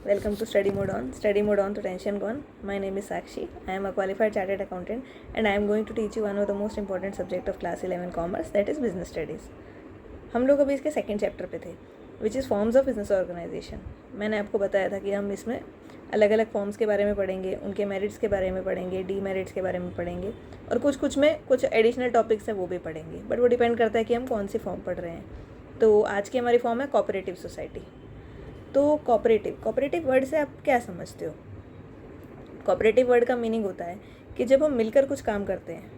Welcome to Study Mode On. Study Mode On to Tension Gone. My name is Sakshi. I am a qualified chartered accountant and I am going to teach you one of the most important subject of class 11 commerce, that is business studies. हम लोग अभी इसके second chapter पे थे, which is forms of business organisation. मैंने आपको बताया था कि हम इसमें अलग अलग फॉर्म्स के बारे में पढ़ेंगे, उनके मेरिट्स के बारे में पढ़ेंगे, डीमेरिट्स के बारे में पढ़ेंगे और कुछ में कुछ एडिशनल टॉपिक्स हैं वो भी पढ़ेंगे, बट वो डिपेंड करता है कि हम कौन सी फॉर्म पढ़ रहे हैं. तो आज की हमारी फॉर्म है कोऑपरेटिव सोसाइटी. तो कोऑपरेटिव वर्ड से आप क्या समझते हो? कोऑपरेटिव वर्ड का मीनिंग होता है कि जब हम मिलकर कुछ काम करते हैं.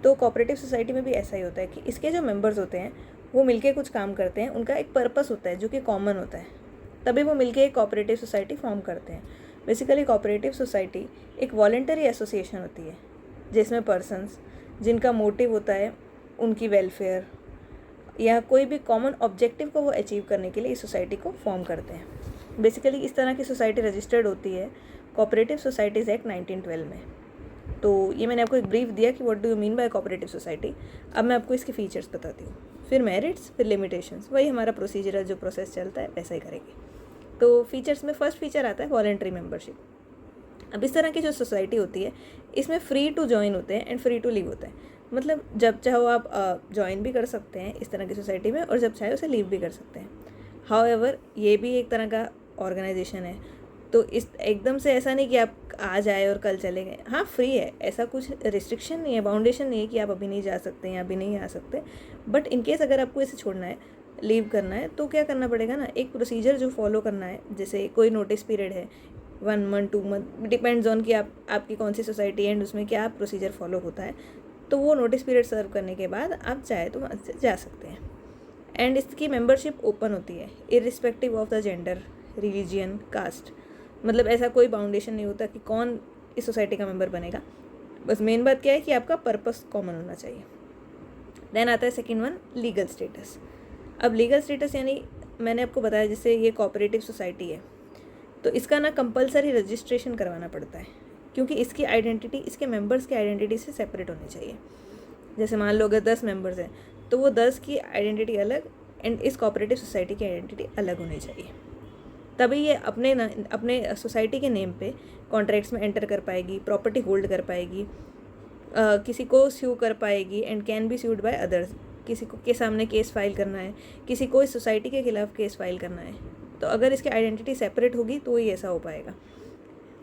तो कोऑपरेटिव सोसाइटी में भी ऐसा ही होता है कि इसके जो मेंबर्स होते हैं वो मिलके कुछ काम करते हैं, उनका एक पर्पस होता है जो कि कॉमन होता है, तभी वो मिलके एक कोऑपरेटिव सोसाइटी फॉर्म करते हैं. बेसिकली कोऑपरेटिव सोसाइटी एक वॉलंटरी एसोसिएशन होती है जिसमें पर्सन्स जिनका मोटिव होता है उनकी वेलफेयर या कोई भी कॉमन ऑब्जेक्टिव को वो अचीव करने के लिए इस सोसाइटी को फॉर्म करते हैं. बेसिकली इस तरह की सोसाइटी रजिस्टर्ड होती है कोऑपरेटिव सोसाइटीज़ एक्ट 1912 में. तो ये मैंने आपको एक ब्रीफ दिया कि what do you mean by cooperative society. अब मैं आपको इसके फीचर्स बताती हूँ, फिर मेरिट्स, फिर लिमिटेशंस. वही हमारा प्रोसीजर है, जो प्रोसेस चलता है वैसा ही करेंगे. तो फीचर्स में फर्स्ट फीचर आता है वॉलंटरी मेंबरशिप. अब इस तरह की जो सोसाइटी होती है इसमें फ्री टू ज्वाइन होते हैं एंड फ्री टू लीव होता है. मतलब जब चाहो आप ज्वाइन भी कर सकते हैं इस तरह की सोसाइटी में और जब चाहे उसे लीव भी कर सकते हैं. हाउएवर ये भी एक तरह का ऑर्गेनाइजेशन है, तो इस एकदम से ऐसा नहीं कि आप आज आए और कल चले गए. हाँ, फ्री है, ऐसा कुछ रिस्ट्रिक्शन नहीं है, बाउंडेशन नहीं है कि आप अभी नहीं जा सकते हैं अभी नहीं आ सकते. बट इनकेस अगर आपको इसे छोड़ना है, लीव करना है, तो क्या करना पड़ेगा ना, एक प्रोसीजर जो फॉलो करना है. जैसे कोई नोटिस पीरियड है 1 मंथ 2 मंथ, डिपेंड्स ऑन कि आपकी कौन सी सोसाइटी है एंड उसमें क्या प्रोसीजर फॉलो होता है. तो वो नोटिस पीरियड सर्व करने के बाद आप चाहे तो वहाँ से जा सकते हैं. एंड इसकी मेंबरशिप ओपन होती है irrespective of the gender, religion, caste. मतलब ऐसा कोई बाउंडेशन नहीं होता कि कौन इस सोसाइटी का मेंबर बनेगा. बस मेन बात क्या है कि आपका पर्पस कॉमन होना चाहिए. देन आता है सेकंड वन, लीगल स्टेटस. अब लीगल स्टेटस यानी मैंने आपको बताया जैसे ये कोऑपरेटिव सोसाइटी है तो इसका ना कंपलसरी रजिस्ट्रेशन करवाना पड़ता है, क्योंकि इसकी आइडेंटिटी इसके मेंबर्स की आइडेंटिटी से सेपरेट होनी चाहिए. जैसे मान लो अगर 10 मेंबर्स हैं तो वो 10 की आइडेंटिटी अलग एंड इस कोऑपरेटिव सोसाइटी की आइडेंटिटी अलग होनी चाहिए. तभी ये अपने सोसाइटी के नेम पे कॉन्ट्रैक्ट्स में एंटर कर पाएगी, प्रॉपर्टी होल्ड कर पाएगी, किसी को स्यू कर पाएगी and can be sued by others. किसी को के सामने केस फाइल करना है, किसी को इस सोसाइटी के खिलाफ केस फाइल करना है, तो अगर इसकी आइडेंटिटी सेपरेट होगी तो ही ऐसा हो पाएगा.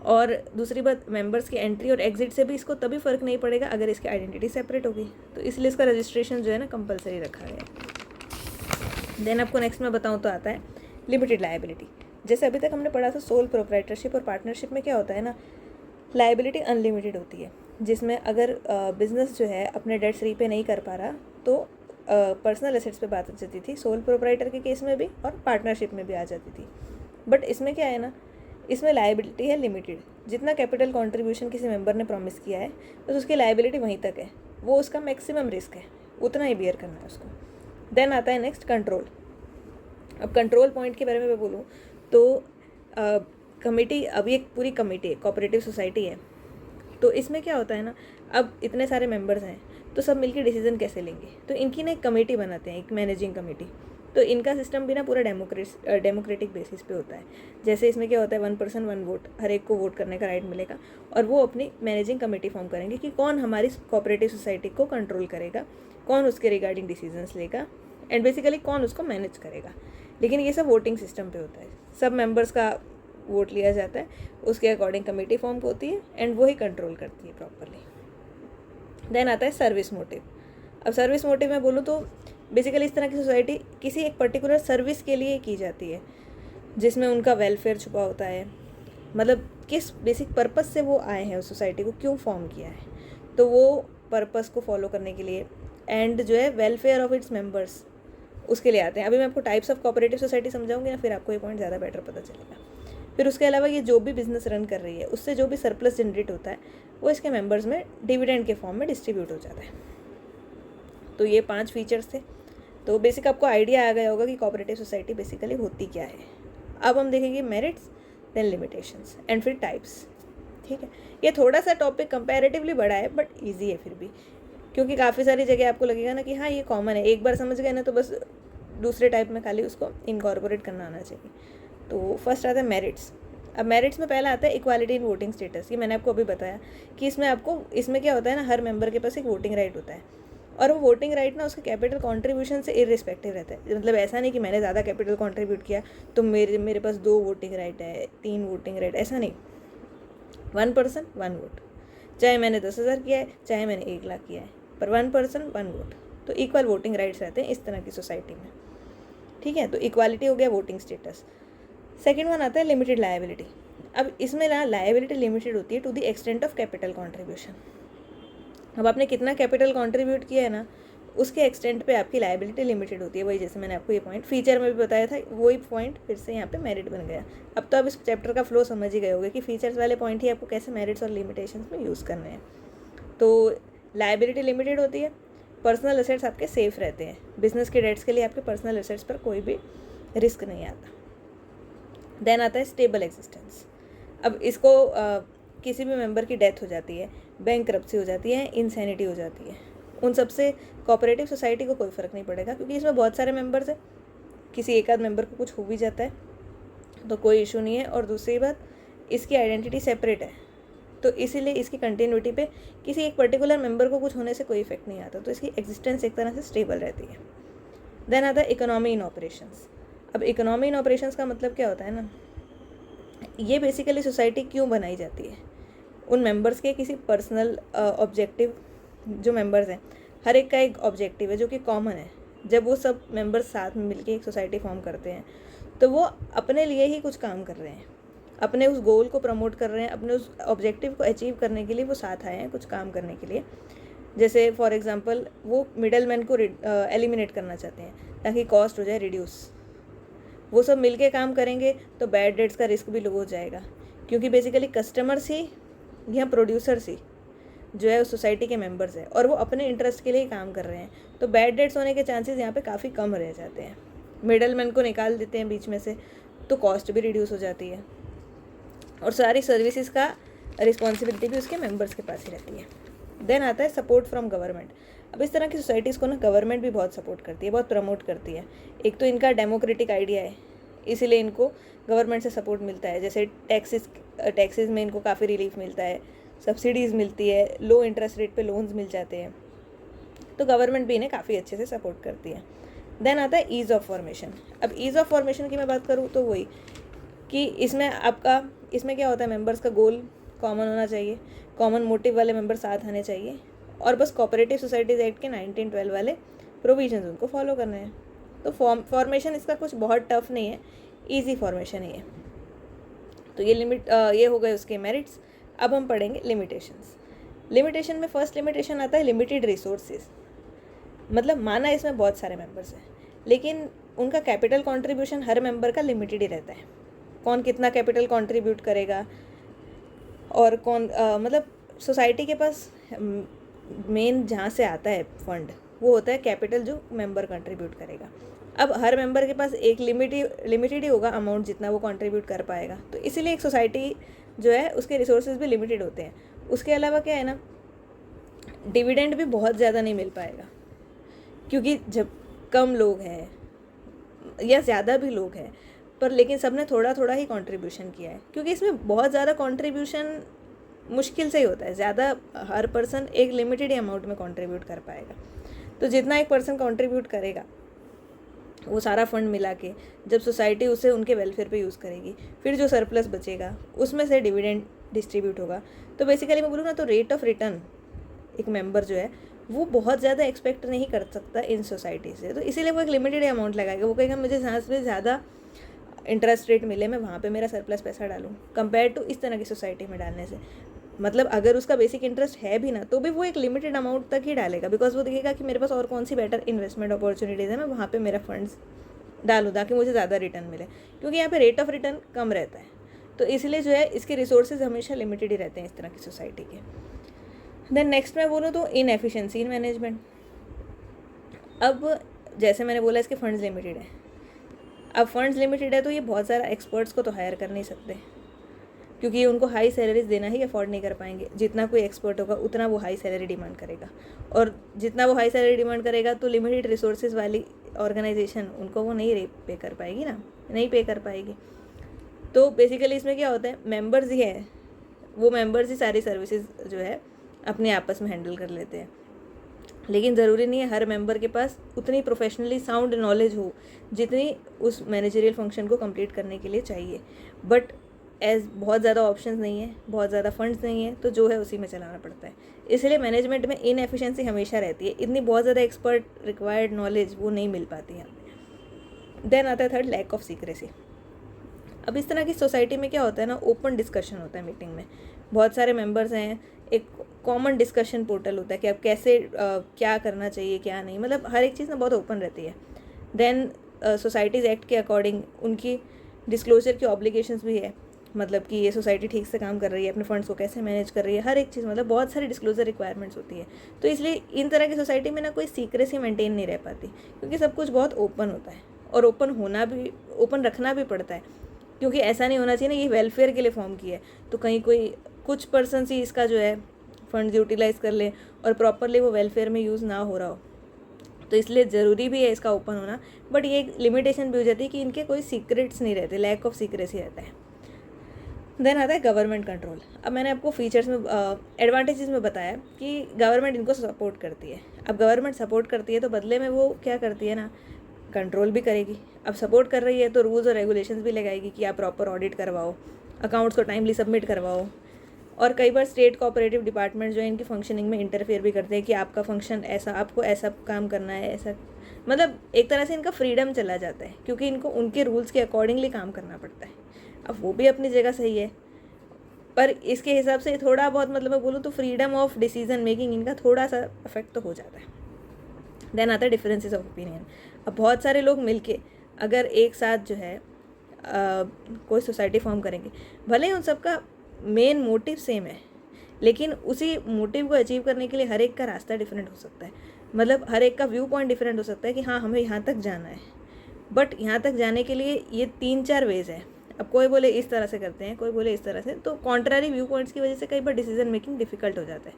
और दूसरी बात, मेंबर्स की एंट्री और एग्जिट से भी इसको तभी फ़र्क नहीं पड़ेगा अगर इसकी आइडेंटिटी सेपरेट होगी. तो इसलिए इसका रजिस्ट्रेशन जो है ना कंपलसरी रखा गया है. देन आपको नेक्स्ट में बताऊँ तो आता है लिमिटेड लायबिलिटी. जैसे अभी तक हमने पढ़ा था सोल प्रोप्राइटरशिप और पार्टनरशिप में क्या होता है ना, लायबिलिटी अनलिमिटेड होती है, जिसमें अगर बिजनेस जो है अपने डेट्स रीपे नहीं कर पा रहा तो पर्सनल एसेट्स पे बात आ जाती थी, सोल प्रोप्राइटर के केस में भी और पार्टनरशिप में भी आ जाती थी. बट इसमें क्या है ना, इसमें लायबिलिटी है लिमिटेड. जितना कैपिटल कंट्रीब्यूशन किसी मेंबर ने प्रॉमिस किया है बस उसकी लायबिलिटी वहीं तक है, वो उसका मैक्सिमम रिस्क है, उतना ही बियर करना है उसको. देन आता है नेक्स्ट कंट्रोल. अब कंट्रोल पॉइंट के बारे में मैं बोलूँ तो कमेटी, अभी एक पूरी कमेटी है, कोऑपरेटिव सोसाइटी है, तो इसमें क्या होता है ना, अब इतने सारे मेंबर्स हैं तो सब मिलके डिसीजन कैसे लेंगे. तो इनकी ना एक कमेटी बनाते हैं, एक मैनेजिंग कमेटी. तो इनका सिस्टम भी ना पूरा डेमोक्रेटिक बेसिस पे होता है. जैसे इसमें क्या होता है 1 पर्सन 1 वोट, हर एक को वोट करने का राइट मिलेगा और वो अपनी मैनेजिंग कमेटी फॉर्म करेंगे कि कौन हमारी कोऑपरेटिव सोसाइटी को कंट्रोल करेगा, कौन उसके रिगार्डिंग डिसीजंस लेगा एंड बेसिकली कौन उसको मैनेज करेगा. लेकिन ये सब वोटिंग सिस्टम पे होता है, सब मेंबर्स का वोट लिया जाता है, उसके अकॉर्डिंग कमेटी फॉर्म होती है एंड वही कंट्रोल करती है प्रॉपरली. देन आता है सर्विस मोटिव. अब सर्विस मोटिव में बोलूँ तो बेसिकली इस तरह की सोसाइटी किसी एक पर्टिकुलर सर्विस के लिए की जाती है जिसमें उनका वेलफेयर छुपा होता है. मतलब किस बेसिक पर्पस से वो आए हैं, उस सोसाइटी को क्यों फॉर्म किया है, तो वो पर्पस को फॉलो करने के लिए एंड जो है वेलफेयर ऑफ इट्स मेंबर्स उसके लिए आते हैं. अभी मैं आपको टाइप्स ऑफ कोऑपरेटिव सोसाइटी समझाऊंगी ना, फिर आपको ये पॉइंट ज़्यादा बेटर पता चलेगा. फिर उसके अलावा ये जो भी बिजनेस रन कर रही है उससे जो भी सरप्लस जनरेट होता है वो इसके मेंबर्स में डिविडेंड के फॉर्म में डिस्ट्रीब्यूट हो जाता है. तो ये 5 फीचर्स थे. तो बेसिक आपको आइडिया आ गया होगा कि कोऑपरेटिव सोसाइटी बेसिकली होती क्या है. अब हम देखेंगे मेरिट्स, देन लिमिटेशंस एंड फिर टाइप्स. ठीक है, ये थोड़ा सा टॉपिक कंपैरेटिवली बड़ा है बट ईजी है फिर भी, क्योंकि काफ़ी सारी जगह आपको लगेगा ना कि हाँ ये कॉमन है, एक बार समझ गए ना तो बस दूसरे टाइप में खाली उसको इनकॉर्पोरेट करना आना चाहिए. तो फर्स्ट आता है मेरिट्स. अब मेरिट्स में पहला आता है इक्वालिटी इन वोटिंग स्टेटस। ये मैंने आपको अभी बताया कि इसमें क्या होता है ना, हर मेंबर के पास एक वोटिंग राइट होता है, और वो वोटिंग राइट ना उसके कैपिटल कंट्रीब्यूशन से इररिस्पेक्टिव रहता है। मतलब ऐसा नहीं कि मैंने ज़्यादा कैपिटल कंट्रीब्यूट किया तो मेरे पास 2 वोटिंग राइट है, 3 वोटिंग राइट, ऐसा नहीं। 1 पर्सन 1 वोट, चाहे मैंने 10,000 किया है चाहे मैंने 1 लाख किया है, पर 1 पर्सन 1 वोट। तो इक्वल वोटिंग राइट्स रहते हैं इस तरह की सोसाइटी में, ठीक है। तो इक्वालिटी हो गया वोटिंग स्टेटस। सेकेंड वन आता है लिमिटेड लायबिलिटी। अब इसमें ना लायबिलिटी लिमिटेड होती है to the extent of capital contribution. अब आपने कितना कैपिटल कंट्रीब्यूट किया है ना, उसके एक्सटेंट पे आपकी लायबिलिटी लिमिटेड होती है। वही जैसे मैंने आपको ये पॉइंट फीचर में भी बताया था, वही पॉइंट फिर से यहाँ पे मेरिट बन गया। अब तो आप इस चैप्टर का फ्लो समझ ही गए होंगे कि फीचर्स वाले पॉइंट ही आपको कैसे मेरिट्स और लिमिटेशंस में यूज़ करने हैं। तो लायबिलिटी लिमिटेड होती है, पर्सनल एसेट्स आपके सेफ रहते हैं, बिजनेस के डेट्स के लिए आपके पर्सनल एसेट्स पर कोई भी रिस्क नहीं आता। देन आता है स्टेबल एग्जिस्टेंस। अब इसको किसी भी मेंबर की डेथ हो जाती है, बैंकरप्सी हो जाती है, इंसैनिटी हो जाती है, उन सबसे कोऑपरेटिव सोसाइटी को कोई फ़र्क नहीं पड़ेगा, क्योंकि इसमें बहुत सारे मेंबर्स हैं। किसी एक आध मेंबर को कुछ हो भी जाता है तो कोई इशू नहीं है। और दूसरी बात, इसकी आइडेंटिटी सेपरेट है, तो इसीलिए इसकी कंटिन्यूटी पे किसी एक पर्टिकुलर मेंबर को कुछ होने से कोई इफेक्ट नहीं आता, तो इसकी एग्जिस्टेंस एक तरह से स्टेबल रहती है। देन आता है इकोनॉमी इन ऑपरेशंस। अब इकोनॉमी इन ऑपरेशंस का मतलब क्या होता है ना, ये बेसिकली सोसाइटी क्यों बनाई जाती है, उन मेंबर्स के किसी पर्सनल ऑब्जेक्टिव, जो मेंबर्स हैं हर एक का एक ऑब्जेक्टिव है जो कि कॉमन है। जब वो सब मेंबर्स साथ में मिलके एक सोसाइटी फॉर्म करते हैं तो वो अपने लिए ही कुछ काम कर रहे हैं, अपने उस गोल को प्रमोट कर रहे हैं, अपने उस ऑब्जेक्टिव को अचीव करने के लिए वो साथ आए हैं कुछ काम करने के लिए। जैसे फॉर एग्जांपल वो मिडल मैन को एलिमिनेट करना चाहते हैं ताकि कॉस्ट हो जाए रिड्यूस। वो सब मिलके काम करेंगे तो बैड डेट्स का रिस्क भी लो हो जाएगा, क्योंकि बेसिकली कस्टमर्स ही या प्रोड्यूसर्स ही जो है उस सोसाइटी के मेंबर्स हैं और वो अपने इंटरेस्ट के लिए ही काम कर रहे हैं, तो बैड डेट्स होने के चांसेस यहाँ पे काफ़ी कम रह जाते हैं। मिडल मैन को निकाल देते हैं बीच में से तो कॉस्ट भी रिड्यूस हो जाती है और सारी सर्विसेज का रिस्पॉन्सिबिलिटी भी उसके मेंबर्स के पास ही रहती है। देन आता है सपोर्ट फ्रॉम गवर्नमेंट। अब इस तरह की सोसाइटीज़ को ना गवर्नमेंट भी बहुत सपोर्ट करती है, बहुत प्रमोट करती है। एक तो इनका डेमोक्रेटिक आइडिया है, इसीलिए इनको गवर्नमेंट से सपोर्ट मिलता है। जैसे टैक्सेस में इनको काफ़ी रिलीफ मिलता है, सब्सिडीज़ मिलती है, लो इंटरेस्ट रेट पे लोन्स मिल जाते हैं, तो गवर्नमेंट भी इन्हें काफ़ी अच्छे से सपोर्ट करती है। देन आता है ईज़ ऑफ फॉर्मेशन। अब ईज़ ऑफ फॉर्मेशन की मैं बात करूँ तो वही कि इसमें क्या होता है, मेंबर्स का गोल कॉमन होना चाहिए, कॉमन मोटिव वाले मेंबर साथ आने चाहिए, और बस कोऑपरेटिव सोसाइटीज़ एक्ट के 1912 वाले प्रोविजंस उनको फॉलो करने हैं। तो फॉर्मेशन इसका कुछ बहुत टफ नहीं है, ईजी फॉर्मेशन ही है। तो ये हो गए उसके मेरिट्स। अब हम पढ़ेंगे लिमिटेशंस। लिमिटेशन में फर्स्ट लिमिटेशन आता है लिमिटेड रिसोर्सेज। मतलब माना इसमें बहुत सारे मेंबर्स हैं, लेकिन उनका कैपिटल कंट्रीब्यूशन हर मेंबर का लिमिटेड ही रहता है। कौन कितना कैपिटल कंट्रीब्यूट करेगा और मतलब सोसाइटी के पास मेन जहाँ से आता है फंड वो होता है कैपिटल जो मेंबर कंट्रीब्यूट करेगा। अब हर मेंबर के पास एक लिमिटेड ही होगा अमाउंट जितना वो कंट्रीब्यूट कर पाएगा, तो इसीलिए एक सोसाइटी जो है उसके रिसोर्सेज भी लिमिटेड होते हैं। उसके अलावा क्या है ना, डिविडेंड भी बहुत ज़्यादा नहीं मिल पाएगा, क्योंकि जब कम लोग हैं या ज़्यादा भी लोग हैं पर लेकिन सबने थोड़ा थोड़ा ही कंट्रीब्यूशन किया है, क्योंकि इसमें बहुत ज़्यादा कंट्रीब्यूशन मुश्किल से ही होता है। ज़्यादा हर पर्सन एक लिमिटेड ही अमाउंट में कंट्रीब्यूट कर पाएगा। तो जितना एक पर्सन कंट्रीब्यूट करेगा वो सारा फंड मिला के जब सोसाइटी उसे उनके वेलफेयर पे यूज़ करेगी, फिर जो सरप्लस बचेगा उसमें से डिविडेंड डिस्ट्रीब्यूट होगा। तो बेसिकली मैं बोलूँ ना, तो रेट ऑफ रिटर्न एक मेंबर जो है वो बहुत ज़्यादा एक्सपेक्ट नहीं कर सकता इन सोसाइटी से, तो इसीलिए वो एक लिमिटेड अमाउंट लगाएगा। वो कहेगा मुझे जहाँ से ज़्यादा इंटरेस्ट रेट मिले मैं वहाँ पे मेरा सरप्लस पैसा डालूँ, कंपेयर टू इस तरह की सोसाइटी में डालने से। मतलब अगर उसका बेसिक इंटरेस्ट है भी ना तो भी वो एक लिमिटेड अमाउंट तक ही डालेगा, बिकॉज वो देखेगा कि मेरे पास और कौन सी बेटर इन्वेस्टमेंट अपॉर्चुनिटीज़ है, मैं वहाँ पे मेरा फंड्स डालूँ ताकि मुझे ज़्यादा रिटर्न मिले, क्योंकि यहाँ पे रेट ऑफ रिटर्न कम रहता है। तो इसलिए जो है इसके रिसोर्सेज हमेशा लिमिटेड ही रहते हैं इस तरह की सोसाइटी के। देन नेक्स्ट मैं बोलूँ तो इनएफिशिएंसी इन मैनेजमेंट। अब जैसे मैंने बोला इसके फंड्स लिमिटेड है। अब फंड्स लिमिटेड है तो ये बहुत सारा एक्सपर्ट्स को तो हायर कर नहीं सकते, क्योंकि उनको हाई सैलरीज देना ही अफोर्ड नहीं कर पाएंगे। जितना कोई एक्सपर्ट होगा उतना वो हाई सैलरी डिमांड करेगा, और जितना वो हाई सैलरी डिमांड करेगा तो लिमिटेड रिसोर्सेज वाली ऑर्गेनाइजेशन उनको वो नहीं पे कर पाएगी ना, नहीं पे कर पाएगी। तो बेसिकली इसमें क्या होता है, मेंबर्स ही है, वो मेंबर्स ही सारी सर्विसेज जो है अपने आपस में हैंडल कर लेते हैं। लेकिन ज़रूरी नहीं है हर मेंबर के पास उतनी प्रोफेशनली साउंड नॉलेज हो जितनी उस मैनेजरियल फंक्शन को कंप्लीट करने के लिए चाहिए। बट एज बहुत ज़्यादा ऑप्शंस नहीं है, बहुत ज़्यादा फंड्स नहीं है, तो जो है उसी में चलाना पड़ता है। इसलिए मैनेजमेंट में इनएफिशिएंसी हमेशा रहती है, इतनी बहुत ज़्यादा एक्सपर्ट रिक्वायर्ड नॉलेज वो नहीं मिल पाती है। देन आता है थर्ड, लैक ऑफ सीक्रेसी। अब इस तरह की सोसाइटी में क्या होता है ना, ओपन डिस्कशन होता है मीटिंग में, बहुत सारे मेंबर्स हैं, एक कॉमन डिस्कशन पोर्टल होता है कि अब कैसे क्या करना चाहिए क्या नहीं, मतलब हर एक चीज़ ना बहुत ओपन रहती है। देन सोसाइटीज़ एक्ट के अकॉर्डिंग उनकी डिस्क्लोजर की ऑब्लिगेशंस भी है, मतलब कि ये सोसाइटी ठीक से काम कर रही है, अपने फंड्स को कैसे मैनेज कर रही है, हर एक चीज़, मतलब बहुत सारी डिस्क्लोजर रिक्वायरमेंट्स होती है। तो इसलिए इन तरह की सोसाइटी में ना कोई सीक्रेसी मेंटेन नहीं रह पाती, क्योंकि सब कुछ बहुत ओपन होता है और ओपन रखना भी पड़ता है, क्योंकि ऐसा नहीं होना चाहिए ना, ये वेलफेयर के लिए फॉर्म किया है, तो कहीं कोई कुछ पर्सन ही इसका जो है फंड्स यूटिलाइज़ कर ले और प्रॉपरली वो वेलफेयर में यूज़ ना हो रहा हो, तो इसलिए ज़रूरी भी है इसका ओपन होना। बट ये एक लिमिटेशन भी हो जाती है कि इनके कोई सीक्रेट्स नहीं रहते, लैक ऑफ सीक्रेसी रहता है। देन आता है गवर्नमेंट कंट्रोल। अब मैंने आपको फीचर्स में एडवांटेजेस में बताया कि गवर्नमेंट इनको सपोर्ट करती है। अब गवर्नमेंट सपोर्ट करती है तो बदले में वो क्या करती है ना, कंट्रोल भी करेगी। अब सपोर्ट कर रही है तो रूल्स और रेगुलेशंस भी लगाएगी कि आप प्रॉपर ऑडिट करवाओ, अकाउंट्स को टाइमली सबमिट करवाओ। और कई बार स्टेट कोऑपरेटिव डिपार्टमेंट जो है इनकी फंक्शनिंग में इंटरफेयर भी करते हैं कि आपका फंक्शन ऐसा, आपको ऐसा काम करना है, ऐसा, मतलब एक तरह से इनका फ्रीडम चला जाता है, क्योंकि इनको उनके रूल्स के अकॉर्डिंगली काम करना पड़ता है। अब वो भी अपनी जगह सही है, पर इसके हिसाब से थोड़ा बहुत, मतलब मैं बोलूँ तो फ्रीडम ऑफ डिसीजन मेकिंग इनका थोड़ा सा अफेक्ट तो हो जाता है। देन आता है डिफरेंसेस ऑफ ओपिनियन। अब बहुत सारे लोग मिलके अगर एक साथ जो है कोई सोसाइटी फॉर्म करेंगे, भले ही उन सबका मेन मोटिव सेम है, लेकिन उसी मोटिव को अचीव करने के लिए हर एक का रास्ता डिफरेंट हो सकता है, मतलब हर एक का व्यू पॉइंट डिफरेंट हो सकता है कि हाँ हमें यहाँ तक जाना है, बट यहाँ तक जाने के लिए ये 3-4 वेज है। अब कोई बोले इस तरह से करते हैं, कोई बोले इस तरह से, तो कॉन्ट्रारी व्यू पॉइंट्स की वजह से कई बार डिसीजन मेकिंग डिफिकल्ट हो जाता है।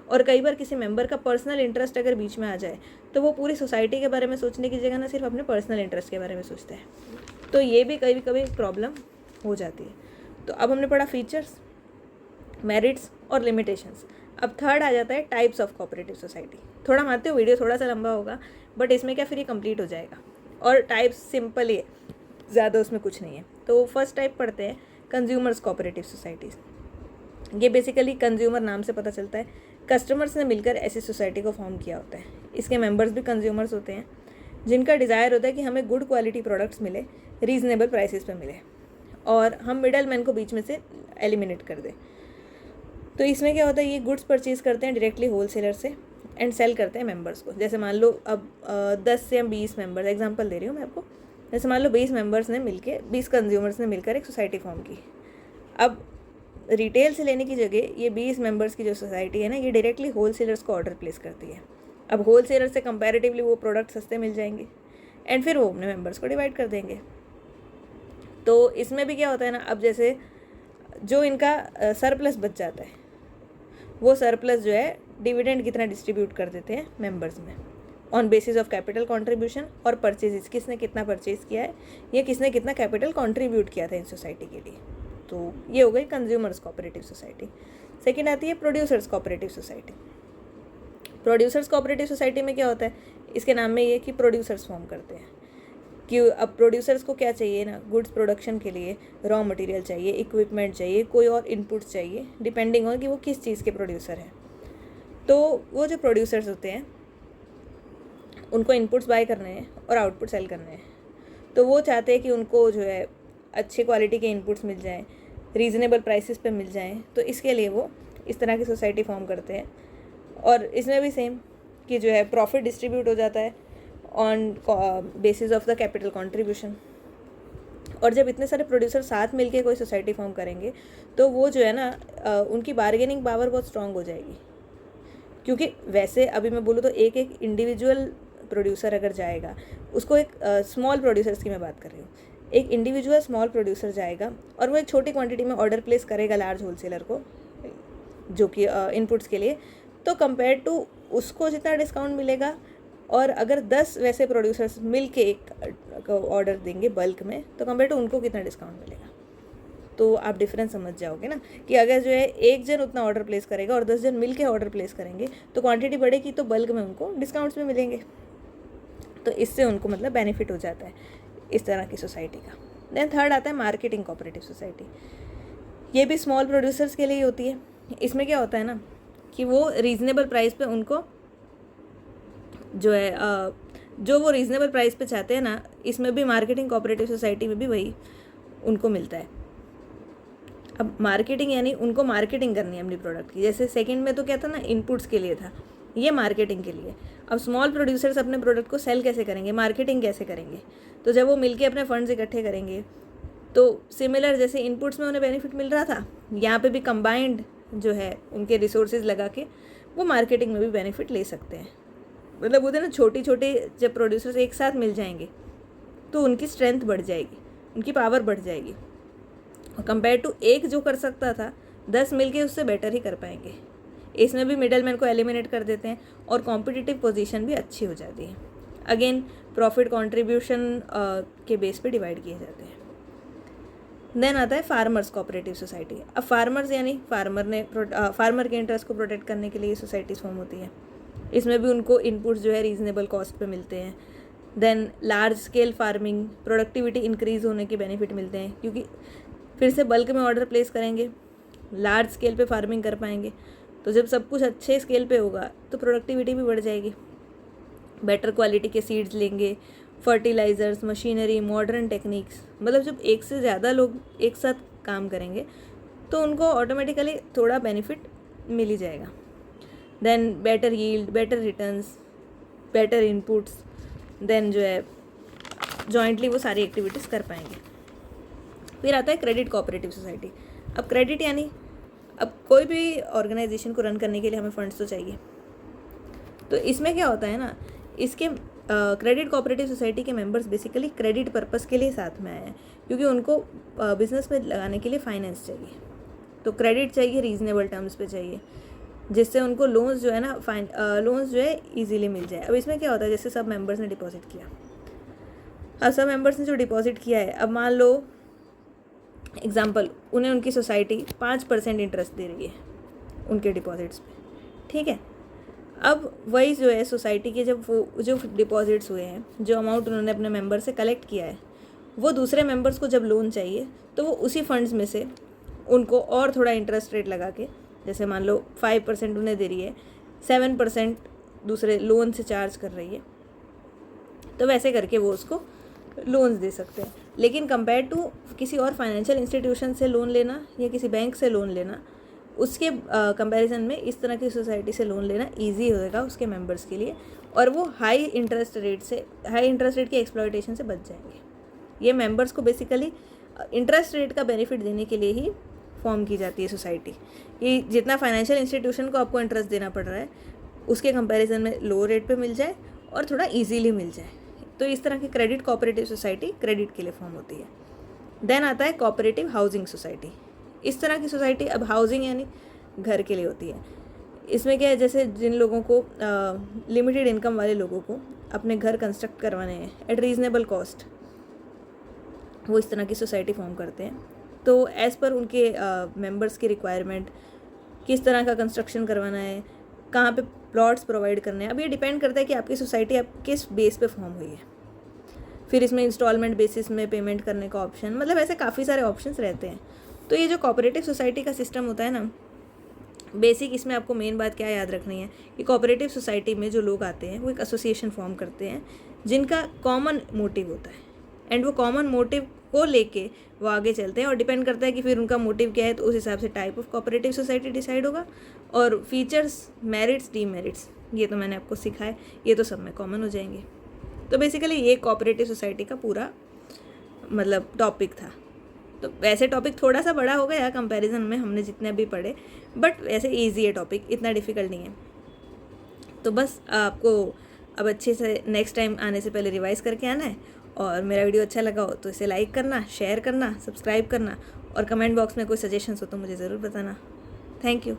और कई बार किसी मेंबर का पर्सनल इंटरेस्ट अगर बीच में आ जाए तो वो पूरी सोसाइटी के बारे में सोचने की जगह ना सिर्फ अपने पर्सनल इंटरेस्ट के बारे में सोचते हैं, तो ये भी कभी कभी प्रॉब्लम हो जाती है। तो अब हमने पढ़ा फीचर्स, मेरिट्स और लिमिटेशंस। अब थर्ड आ जाता है टाइप्स ऑफ कोऑपरेटिव सोसाइटी। थोड़ा मानते हो वीडियो थोड़ा सा लंबा होगा, बट इसमें क्या फिर ये कंप्लीट हो जाएगा, और टाइप्स सिंपल ही है, ज़्यादा उसमें कुछ नहीं है। तो फर्स्ट टाइप पढ़ते हैं कंज्यूमर्स कोऑपरेटिव सोसाइटीज़। ये बेसिकली कंज्यूमर नाम से पता चलता है, कस्टमर्स ने मिलकर ऐसी सोसाइटी को फॉर्म किया होता है। इसके मेंबर्स भी कंज्यूमर्स होते हैं, जिनका डिज़ायर होता है कि हमें गुड क्वालिटी प्रोडक्ट्स मिले, रीज़नेबल प्राइसेस पे मिले, और हम मिडल मैन को बीच में से एलिमिनेट कर दें। तो इसमें क्या होता है, ये गुड्स परचेज करते हैं डायरेक्टली होलसेलर से एंड सेल करते हैं मेंबर्स को। जैसे मान लो अब 10 से 20 मेंबर्स, एग्जांपल दे रही हूँ मैं आपको, जैसे मान लो 20 मेंबर्स ने मिलके 20 कंज्यूमर्स ने मिलकर एक सोसाइटी फॉर्म की। अब रिटेल से लेने की जगह ये 20 मेंबर्स की जो सोसाइटी है ना, ये डायरेक्टली होलसेलर्स को ऑर्डर प्लेस करती है। अब होलसेलर से कंपैरेटिवली वो प्रोडक्ट सस्ते मिल जाएंगे एंड फिर वो अपने मेंबर्स को डिवाइड कर देंगे। तो इसमें भी क्या होता है ना, अब जैसे जो इनका सरप्लस बच जाता है, वो सरप्लस जो है डिविडेंड कितना डिस्ट्रीब्यूट कर देते हैं मेंबर्स में, on basis of capital contribution और परचेजेस, किसने कितना परचेज किया है या किसने कितना कैपिटल कंट्रीब्यूट किया था इन सोसाइटी के लिए। तो ये हो गई कंज्यूमर्स कोऑपरेटिव सोसाइटी। सेकंड आती है producers cooperative society. Producers cooperative society में क्या होता है, इसके नाम में ये कि प्रोड्यूसर्स फॉर्म करते हैं कि अब प्रोड्यूसर्स को क्या चाहिए ना, गुड्स प्रोडक्शन के लिए रॉ मटेरियल चाहिए, इक्विपमेंट चाहिए, कोई और इनपुट्स चाहिए, डिपेंडिंग ऑन कि वो किस चीज़ के प्रोड्यूसर हैं। तो वो जो प्रोड्यूसर्स होते हैं उनको इनपुट्स बाय करने हैं और आउटपुट सेल करने हैं, तो वो चाहते हैं कि उनको जो है अच्छे क्वालिटी के इनपुट्स मिल जाएं, रीज़नेबल प्राइसेस पे मिल जाएं, तो इसके लिए वो इस तरह की सोसाइटी फॉर्म करते हैं। और इसमें भी सेम कि जो है प्रॉफिट डिस्ट्रीब्यूट हो जाता है on basis of the capital contribution. और जब इतने सारे प्रोड्यूसर साथ मिलके कोई सोसाइटी फॉर्म करेंगे तो वो जो है ना उनकी बार्गेनिंग पावर बहुत स्ट्रांग हो जाएगी, क्योंकि वैसे अभी मैं बोलूँ तो एक एक इंडिविजुअल प्रोड्यूसर अगर जाएगा, उसको एक स्मॉल प्रोड्यूसर्स की मैं बात कर रही हूँ, एक इंडिविजुअल स्मॉल प्रोड्यूसर जाएगा और वो एक छोटी क्वांटिटी में ऑर्डर प्लेस करेगा लार्ज होलसेलर को जो कि इनपुट्स के लिए, तो कंपेयर टू उसको जितना डिस्काउंट मिलेगा, और अगर 10 वैसे प्रोड्यूसर्स मिल के एक ऑर्डर देंगे बल्क में, तो कंपेयर टू उनको कितना डिस्काउंट मिलेगा। तो आप डिफरेंस समझ जाओगे ना कि अगर जो है एक जन उतना ऑर्डर प्लेस करेगा और 10 जन मिल के ऑर्डर प्लेस करेंगे तो क्वांटिटी बढ़ेगी, तो बल्क में उनको डिस्काउंट्स में मिलेंगे, तो इससे उनको मतलब बेनिफिट हो जाता है इस तरह की सोसाइटी का। देन थर्ड आता है मार्केटिंग कोऑपरेटिव सोसाइटी। ये भी स्मॉल प्रोड्यूसर्स के लिए ही होती है। इसमें क्या होता है ना कि वो रीज़नेबल प्राइस पे उनको जो है जो वो रीज़नेबल प्राइस पे चाहते हैं ना, इसमें भी मार्केटिंग कोऑपरेटिव सोसाइटी में भी वही उनको मिलता है। अब मार्केटिंग यानी उनको मार्केटिंग करनी है अपनी प्रोडक्ट की। जैसे सेकंड में तो क्या था ना, इनपुट्स के लिए था, ये मार्केटिंग के लिए। अब स्मॉल प्रोड्यूसर्स अपने प्रोडक्ट को सेल कैसे करेंगे, मार्केटिंग कैसे करेंगे? तो जब वो मिलके अपने फंड्स इकट्ठे करेंगे तो सिमिलर जैसे इनपुट्स में उन्हें बेनिफिट मिल रहा था, यहाँ पे भी कंबाइंड जो है उनके रिसोर्सेज लगा के वो मार्केटिंग में भी बेनिफिट ले सकते हैं। मतलब उधर ना छोटी छोटी जब प्रोड्यूसर्स एक साथ मिल जाएंगे तो उनकी स्ट्रेंथ बढ़ जाएगी, उनकी पावर बढ़ जाएगी, और कंपेयर टू एक जो कर सकता था 10 मिलके उससे बेटर ही कर पाएंगे। इसमें भी मिडल मैन को एलिमिनेट कर देते हैं और कॉम्पिटिटिव पोजीशन भी अच्छी हो जाती है। अगेन प्रॉफिट कंट्रीब्यूशन के बेस पे डिवाइड किए जाते हैं। देन आता है फार्मर्स कोऑपरेटिव सोसाइटी। अब फार्मर्स यानी फार्मर के इंटरेस्ट को प्रोटेक्ट करने के लिए ये सोसाइटीज़ फॉर्म होती है। इसमें भी उनको इनपुट्स जो है रीज़नेबल कॉस्ट पे मिलते हैं। Then large scale farming, productivity increase होने के बेनिफिट मिलते हैं, क्योंकि फिर से बल्क में ऑर्डर प्लेस करेंगे, लार्ज स्केल पे फार्मिंग कर पाएंगे, तो जब सब कुछ अच्छे स्केल पे होगा तो प्रोडक्टिविटी भी बढ़ जाएगी। बेटर क्वालिटी के सीड्स लेंगे, फर्टिलाइज़र्स, मशीनरी, मॉडर्न टेक्निक्स, मतलब जब एक से ज़्यादा लोग एक साथ काम करेंगे तो उनको ऑटोमेटिकली थोड़ा बेनिफिट मिल ही जाएगा। Then better yield, better returns, better inputs, then जो है जॉइंटली वो सारी एक्टिविटीज़ कर पाएंगे। फिर आता है क्रेडिट कोऑपरेटिव सोसाइटी। अब क्रेडिट यानी अब कोई भी ऑर्गेनाइजेशन को रन करने के लिए हमें फंड्स तो चाहिए, तो इसमें क्या होता है ना, इसके क्रेडिट कोऑपरेटिव सोसाइटी के मेंबर्स बेसिकली क्रेडिट पर्पस के लिए साथ में आए हैं, क्योंकि उनको बिजनेस में लगाने के लिए फाइनेंस चाहिए, तो क्रेडिट चाहिए, रीज़नेबल टर्म्स पे चाहिए, जिससे उनको लोन्स जो है ना लोन्स जो है इजीली मिल जाए। अब इसमें क्या होता है, जैसे सब मेंबर्स ने डिपॉजिट किया, अब सब मेंबर्स ने जो डिपॉजिट किया है, अब मान लो एग्जांपल उन्हें उनकी सोसाइटी 5% इंटरेस्ट दे रही है उनके डिपॉजिट्स पे, ठीक है। अब वही जो है सोसाइटी के जब वो जो डिपॉजिट्स हुए हैं, जो अमाउंट उन्होंने अपने मेंबर से कलेक्ट किया है, वो दूसरे मेंबर्स को जब लोन चाहिए तो वो उसी फंड्स में से उनको और थोड़ा इंटरेस्ट रेट लगा के, जैसे मान लो 5% उन्हें दे रही है, 7% दूसरे लोन से चार्ज कर रही है, तो वैसे करके वो उसको लोन्स दे सकते हैं। लेकिन कंपेयर टू किसी और फाइनेंशियल इंस्टीट्यूशन से लोन लेना या किसी बैंक से लोन लेना, उसके कंपैरिजन में इस तरह की सोसाइटी से लोन लेना इजी होएगा उसके मेंबर्स के लिए, और वो हाई इंटरेस्ट रेट की एक्सप्लॉयटेशन से बच जाएंगे। ये मेंबर्स को बेसिकली इंटरेस्ट रेट का बेनिफिट देने के लिए ही फॉर्म की जाती है सोसाइटी, कि जितना फाइनेंशियल इंस्टीट्यूशन को आपको इंटरेस्ट देना पड़ रहा है उसके कंपैरिजन में लो रेट पे मिल जाए और थोड़ा इजीली मिल जाए। तो इस तरह की क्रेडिट कोऑपरेटिव सोसाइटी क्रेडिट के लिए फॉर्म होती है। देन आता है कोऑपरेटिव हाउसिंग सोसाइटी। इस तरह की सोसाइटी अब हाउसिंग यानी घर के लिए होती है। इसमें क्या है, जैसे जिन लोगों को लिमिटेड इनकम वाले लोगों को अपने घर कंस्ट्रक्ट करवाने हैं एट रीज़नेबल कॉस्ट, वो इस तरह की सोसाइटी फॉर्म करते हैं। तो एज़ पर उनके मेंबर्स की रिक्वायरमेंट, किस तरह का कंस्ट्रक्शन करवाना है, कहाँ पे प्लॉट्स प्रोवाइड करने हैं, अब ये डिपेंड करता है कि आपकी सोसाइटी आप किस बेस पे फॉर्म हुई है। फिर इसमें इंस्टॉलमेंट बेसिस में पेमेंट करने का ऑप्शन, मतलब ऐसे काफ़ी सारे ऑप्शंस रहते हैं। तो ये जो कोऑपरेटिव सोसाइटी का सिस्टम होता है ना, बेसिक इसमें आपको मेन बात क्या याद रखनी है कि कोऑपरेटिव सोसाइटी में जो लोग आते हैं वो एक एसोसिएशन फॉर्म करते हैं जिनका कॉमन मोटिव होता है, एंड वो कॉमन मोटिव को लेके वो आगे चलते हैं, और डिपेंड करता है कि फिर उनका मोटिव क्या है, तो उस हिसाब से type of cooperative society decide होगा। और फीचर्स, मेरिट्स, डीमेरिट्स, ये तो मैंने आपको सिखाया, ये तो सब में कॉमन हो जाएंगे। तो बेसिकली ये कोऑपरेटिव सोसाइटी का पूरा मतलब टॉपिक था। तो वैसे टॉपिक थोड़ा सा बड़ा हो गया कंपैरिजन में हमने जितने अभी पढ़े, बट वैसे ईजी है टॉपिक, इतना डिफ़िकल्ट नहीं है। तो बस आपको अब अच्छे से नेक्स्ट टाइम आने से पहले रिवाइज़ करके आना है, और मेरा वीडियो अच्छा लगा हो तो इसे लाइक करना, शेयर करना, सब्सक्राइब करना, और कमेंट बॉक्स में कोई सजेशंस हो तो मुझे ज़रूर बताना। Thank you.